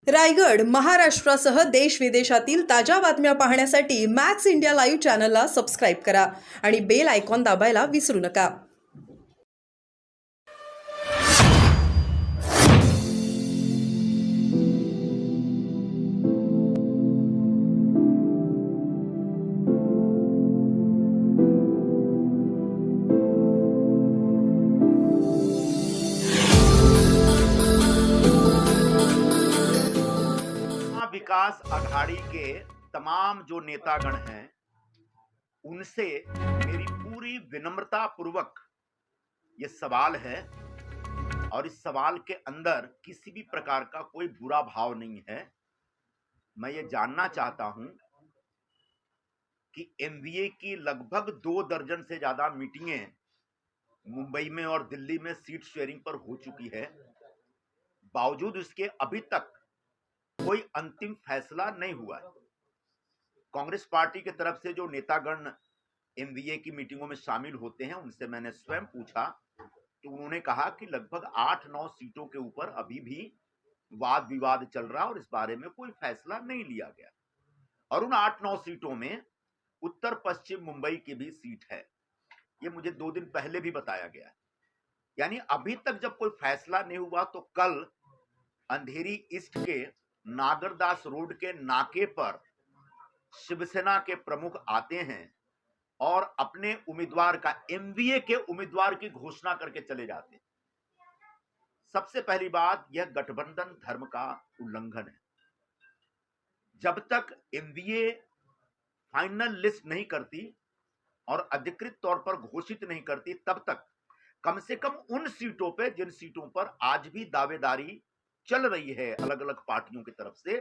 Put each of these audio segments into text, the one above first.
रायगड, महाराष्ट्रासह देश-विदेशातील ताज्या बातम्या पाहण्यासाठी मॅक्स इंडिया लाईव्ह चॅनलला सबस्क्राईब करा आणि बेल आयकॉन दाबायला विसरू नका. विकास आघाड़ी के तमाम जो नेतागण हैं उनसे मेरी पूरी विनम्रता पूर्वक ये सवाल है और इस सवाल के अंदर किसी भी प्रकार का कोई बुरा भाव नहीं है। मैं ये जानना चाहता हूं कि एमवीए की लगभग 2 दर्जन से ज्यादा मीटिंगें मुंबई में और दिल्ली में सीट शेयरिंग पर हो चुकी है, बावजूद इसके अभी तक कोई अंतिम फैसला नहीं हुआ है। कांग्रेस पार्टी की तरफ से जो नेतागण एमवीए की मीटिंगों में शामिल होते हैं उनसे मैंने स्वयं पूछा तो उन्होंने कहा कि लगभग 8-9 सीटों के ऊपर अभी भी वाद विवाद चल रहा और इस बारे में कोई फैसला नहीं लिया गया और उन 8-9 सीटों में उत्तर पश्चिम मुंबई की भी सीट है। ये मुझे 2 दिन पहले भी बताया गया। यानी अभी तक जब कोई फैसला नहीं हुआ तो कल अंधेरी ईस्ट के नागरदास रोड के नाके पर शिवसेना के प्रमुख आते हैं और अपने उम्मीदवार का एमवीए के उम्मीदवार की घोषणा करके चले जाते हैं। सबसे पहली बात, यह गठबंधन धर्म का उल्लंघन है। जब तक एमवीए फाइनल लिस्ट नहीं करती और अधिकृत तौर पर घोषित नहीं करती तब तक कम से कम उन सीटों पे जिन सीटों पर आज भी दावेदारी चल रही है अलग अलग पार्टियों की तरफ से,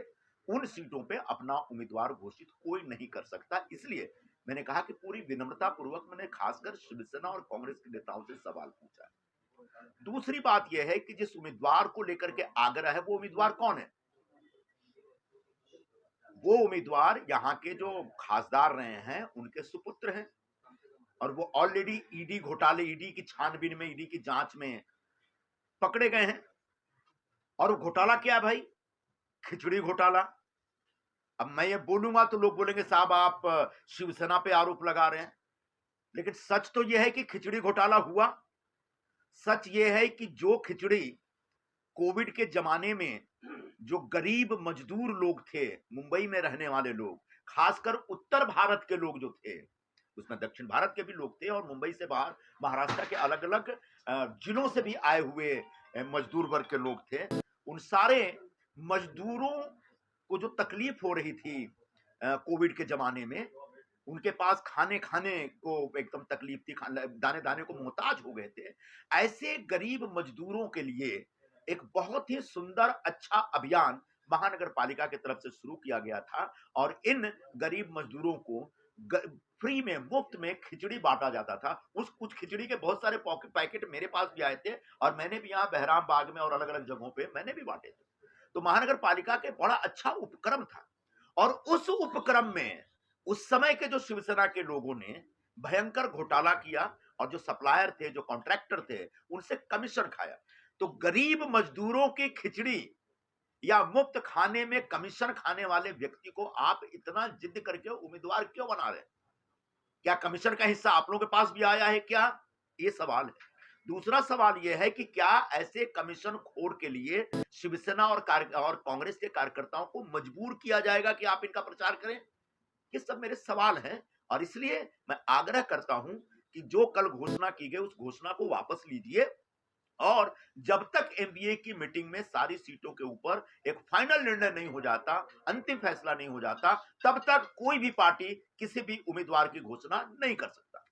उन सीटों पे अपना उम्मीदवार घोषित कोई नहीं कर सकता। इसलिए मैंने कहा कि पूरी विनम्रता पूर्वक मैंने खासकर शिवसेना और कांग्रेस के नेताओं से सवाल पूछा है। दूसरी बात यह है कि जिस उम्मीदवार को लेकर के आग्रह है वो उम्मीदवार कौन है? वो उम्मीदवार यहाँ के जो खासदार रहे हैं उनके सुपुत्र हैं और वो ऑलरेडी ईडी घोटाले, ईडी की छानबीन में, ईडी की जांच में पकड़े गए हैं। और वो घोटाला क्या है भाई? खिचड़ी घोटाला। अब मैं ये बोलूंगा तो लोग बोलेंगे साहब आप शिवसेना पे आरोप लगा रहे हैं, लेकिन सच तो यह है कि खिचड़ी घोटाला हुआ। सच ये है कि जो खिचड़ी कोविड के जमाने में जो गरीब मजदूर लोग थे, मुंबई में रहने वाले लोग, खासकर उत्तर भारत के लोग जो थे, उसमें दक्षिण भारत के भी लोग थे और मुंबई से बाहर महाराष्ट्र के अलग अलग जिलों से भी आए हुए मजदूर वर्ग के लोग थे, उन सारे मजदूरों को जो तकलीफ हो रही थी कोविड के जमाने में, उनके पास खाने को एकदम तकलीफ थी, दाने दाने को मोहताज हो गए थे। ऐसे गरीब मजदूरों के लिए एक बहुत ही सुंदर अच्छा अभियान महानगर पालिका की तरफ से शुरू किया गया था और इन गरीब मजदूरों को फ्री में, मुफ्त में खिचड़ी बांटा जाता था। उस खिचड़ी के बहुत सारे पैकेट मेरे पास भी आए थे और मैंने भी यहाँ बहराम बाग में और अलग अलग जगहों पे मैंने भी बांटे थे। तो महानगर पालिका के बड़ा अच्छा उपक्रम था और उस उपक्रम में उस समय के जो शिवसेना के लोगों ने भयंकर घोटाला किया और जो सप्लायर थे, जो कॉन्ट्रैक्टर थे, उनसे कमीशन खाया। तो गरीब मजदूरों की खिचड़ी या मुफ्त खाने में कमीशन खाने वाले व्यक्ति को आप इतना जिद करके उम्मीदवार क्यों बना रहे हैं? क्या कमीशन का हिस्सा आप लोगों के पास भी आया है क्या? ये सवाल है। दूसरा सवाल यह है कि क्या ऐसे कमीशन खोर के लिए शिवसेना और कांग्रेस के कार्यकर्ताओं को मजबूर किया जाएगा कि आप इनका प्रचार करें? ये सब मेरे सवाल हैं और इसलिए मैं आग्रह करता हूं कि जो कल घोषणा की गई उस घोषणा को वापस लीजिए और जब तक एमबीए की मीटिंग में सारी सीटों के ऊपर एक फाइनल निर्णय नहीं हो जाता, अंतिम फैसला नहीं हो जाता, तब तक कोई भी पार्टी किसी भी उम्मीदवार की घोषणा नहीं कर सकता।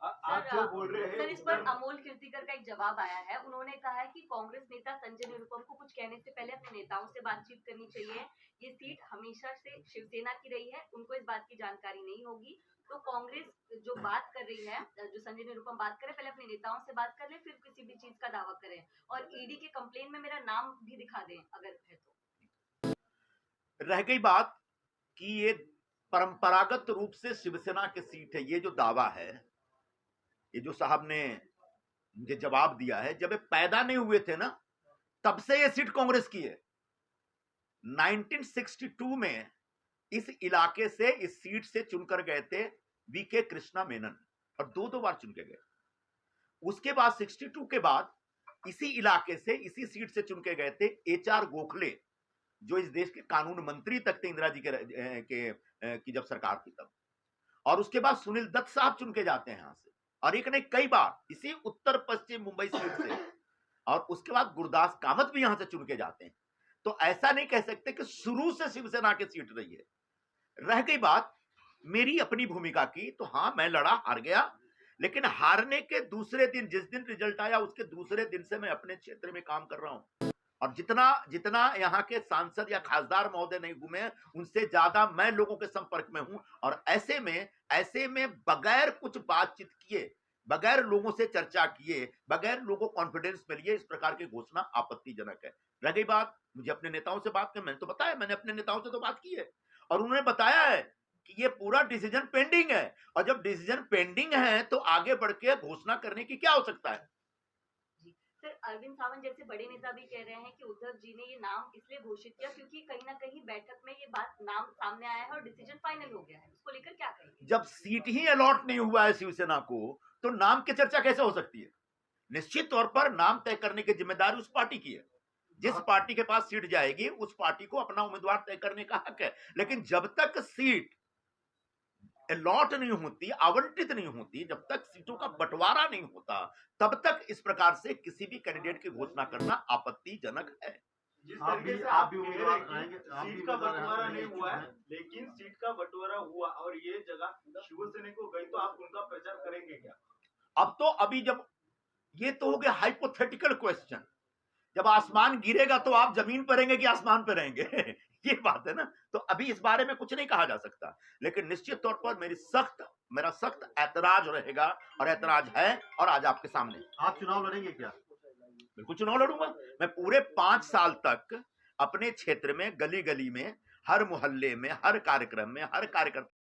आप जो बोल रहे हैं सर, इस पर अमोल कीर्तिकर का एक जवाब आया है। उन्होंने कहा है कि कांग्रेस नेता संजय निरुपम को कुछ कहने से पहले अपने नेताओं से बातचीत करनी चाहिए। ये सीट हमेशा से शिवसेना की रही है, उनको इस बात की जानकारी नहीं होगी। तो कांग्रेस जो बात कर रही है, जो संजय निरुपम बात करे, पहले अपने नेताओं से बात कर ले, फिर किसी भी चीज का दावा करें और ईडी के कंप्लेन में मेरा नाम भी दिखा दें अगर है तो। रह गई बात कि ये परंपरागत रूप से शिवसेना की सीट है, ये जो दावा है, ये जो साहब ने मुझे जवाब दिया है, जब ये पैदा नहीं हुए थे ना तब से ये सीट कांग्रेस की है। 1962 में इस इलाके से, इस सीट से चुनकर गए थे वीके कृष्णा मेनन, और दो बार चुन के गए। उसके बाद 62 के बाद इसी इलाके से, इसी सीट से चुन के गए थे HR गोखले, जो इस देश के कानून मंत्री तक थे इंदिरा जी की जब सरकार थी तब। और उसके बाद सुनील दत्त साहब चुन के जाते हैं यहां से, और एक ने कई बार इसी उत्तर पश्चिम मुंबई सीट से। और उसके बाद गुरदास कामत भी यहां से चुन के जाते हैं। तो ऐसा नहीं कह सकते कि शुरू से शिवसेना की सीट रही है। रह गई बात मेरी अपनी भूमिका की, तो हां, मैं लड़ा, हार गया, लेकिन हारने के दूसरे दिन, जिस दिन रिजल्ट आया उसके दूसरे दिन से मैं अपने क्षेत्र में काम कर रहा हूं। और जितना यहाँ के सांसद या खासदार महोदय नहीं घूमे, उनसे ज्यादा मैं लोगों के संपर्क में हूं। और ऐसे में बगैर कुछ बातचीत किए, बगैर लोगों से चर्चा किए, बगैर लोगों को कॉन्फिडेंस में लिए इस प्रकार की घोषणा आपत्तिजनक है। रह गई बात मुझे अपने नेताओं से बात करनी, मैंने तो बताया, मैंने अपने नेताओं से तो बात की है, और उन्होंने बताया है कि ये पूरा डिसीजन पेंडिंग है। और जब डिसीजन पेंडिंग है तो आगे बढ़ के घोषणा करने की क्या आवश्यकता है। सर, अरविंद सावंत जैसे बड़े नेता भी कह रहे हैं कि उद्धव जी ने ये नाम इसलिए घोषित किया क्योंकि कहीं ना कहीं बैठक में ये बात, नाम सामने आया है और डिसीजन फाइनल हो गया है। उसको लेकर क्या कहेंगे? जब सीट ही अलॉट नहीं हुआ है शिवसेना को, तो नाम की चर्चा कैसे हो सकती है। निश्चित तौर पर नाम तय करने की जिम्मेदारी उस पार्टी की है। जिस पार्टी के पास सीट जाएगी उस पार्टी को अपना उम्मीदवार तय करने का हक है। लेकिन जब तक सीट अलॉट नहीं होती, आवंटित नहीं होती, जब तक सीटों का बंटवारा नहीं होता, तब तक इस प्रकार से किसी भी कैंडिडेट की घोषणा करना आपत्तिजनक है। जिस तरीके से आप भी उम्मीदवार रहेंगे, सीट का बंटवारा नहीं हुआ है, लेकिन सीट का बंटवारा हुआ और ये जगह शिवसेना को गई, तो आप उनका प्रचार करेंगे क्या? अब तो अभी जब ये तो हो गया हाइपोथेटिकल क्वेश्चन, जब आसमान गिरेगा तो आप जमीन पर रहेंगे कि आसमान पर रहेंगे ये बात है ना। तो अभी इस बारे में कुछ नहीं कहा जा सकता, लेकिन निश्चित तौर पर मेरा सख्त ऐतराज रहेगा, और ऐतराज है, और आज आपके सामने। आप चुनाव लड़ेंगे क्या? बिल्कुल चुनाव लड़ूंगा। मैं पूरे 5 साल तक अपने क्षेत्र में, गली गली में, हर मोहल्ले में, हर कार्यक्रम में, हर कार्यकर्ता